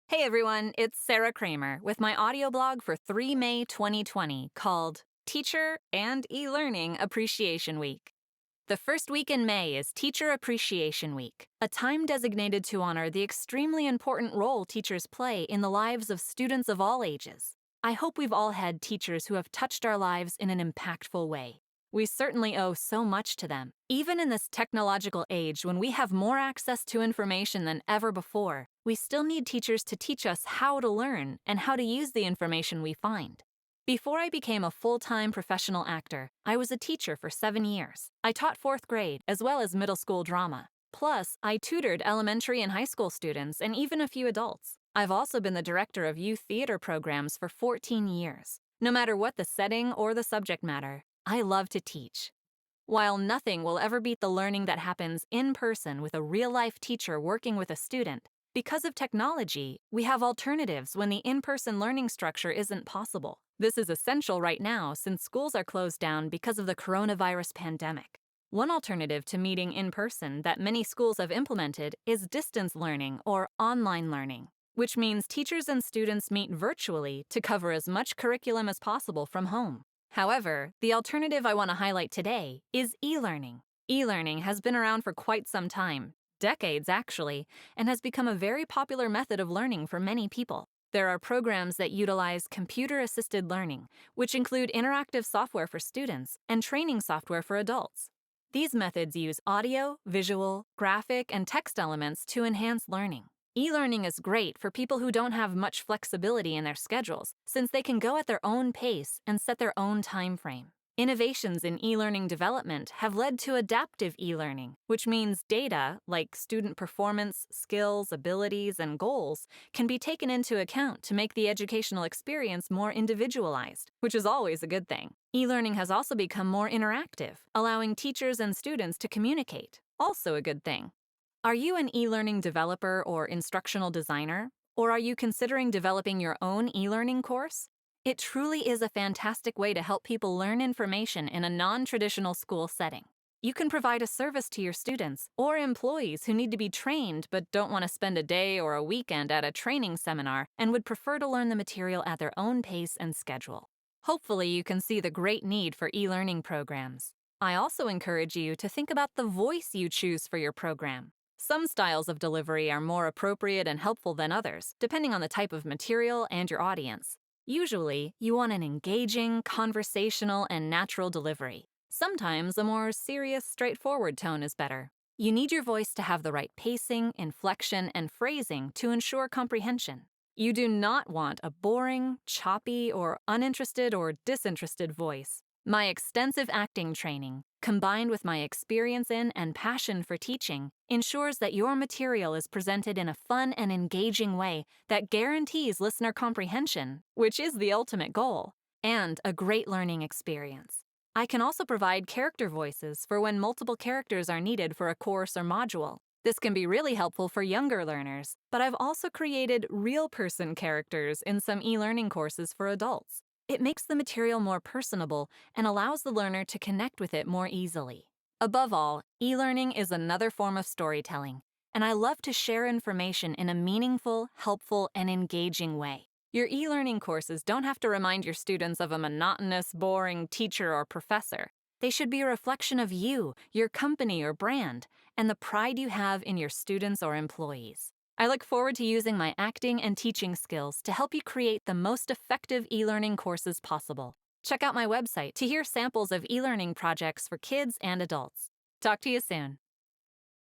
Hey everyone, it's Sarah Kramer with my audio blog for 3 May 2020 called Teacher and E-Learning Appreciation Week. The first week in May is Teacher Appreciation Week, a time designated to honor the extremely important role teachers play in the lives of students of all ages. I hope we've all had teachers who have touched our lives in an impactful way. We certainly owe so much to them. Even in this technological age when we have more access to information than ever before, we still need teachers to teach us how to learn and how to use the information we find. Before I became a full-time professional actor, I was a teacher for 7 years. I taught 4th grade as well as middle school drama. Plus, I tutored elementary and high school students and even a few adults. I've also been the director of youth theater programs for 14 years. No matter what the setting or the subject matter, I love to teach. While nothing will ever beat the learning that happens in person with a real-life teacher working with a student, because of technology, we have alternatives when the in-person learning structure isn't possible. This is essential right now since schools are closed down because of the coronavirus pandemic. One alternative to meeting in person that many schools have implemented is distance learning or online learning, which means teachers and students meet virtually to cover as much curriculum as possible from home. However, the alternative I want to highlight today is e-learning. E-learning has been around for quite some time, decades actually, and has become a very popular method of learning for many people. There are programs that utilize computer-assisted learning, which include interactive software for students and training software for adults. These methods use audio, visual, graphic, and text elements to enhance learning. E-learning is great for people who don't have much flexibility in their schedules, since they can go at their own pace and set their own time frame. Innovations in e-learning development have led to adaptive e-learning, which means data, like student performance, skills, abilities, and goals, can be taken into account to make the educational experience more individualized, which is always a good thing. E-learning has also become more interactive, allowing teachers and students to communicate, also a good thing. Are you an e-learning developer or instructional designer? Or are you considering developing your own e-learning course? It truly is a fantastic way to help people learn information in a non-traditional school setting. You can provide a service to your students or employees who need to be trained but don't want to spend a day or a weekend at a training seminar and would prefer to learn the material at their own pace and schedule. Hopefully, you can see the great need for e-learning programs. I also encourage you to think about the voice you choose for your program. Some styles of delivery are more appropriate and helpful than others, depending on the type of material and your audience. Usually, you want an engaging, conversational, and natural delivery. Sometimes a more serious, straightforward tone is better. You need your voice to have the right pacing, inflection, and phrasing to ensure comprehension. You do not want a boring, choppy, or uninterested or disinterested voice. My extensive acting training, combined with my experience in and passion for teaching, ensures that your material is presented in a fun and engaging way that guarantees listener comprehension, which is the ultimate goal, and a great learning experience. I can also provide character voices for when multiple characters are needed for a course or module. This can be really helpful for younger learners, but I've also created real-person characters in some e-learning courses for adults. It makes the material more personable and allows the learner to connect with it more easily. Above all, e-learning is another form of storytelling, and I love to share information in a meaningful, helpful, and engaging way. Your e-learning courses don't have to remind your students of a monotonous, boring teacher or professor. They should be a reflection of you, your company or brand, and the pride you have in your students or employees. I look forward to using my acting and teaching skills to help you create the most effective e-learning courses possible. Check out my website to hear samples of e-learning projects for kids and adults. Talk to you soon.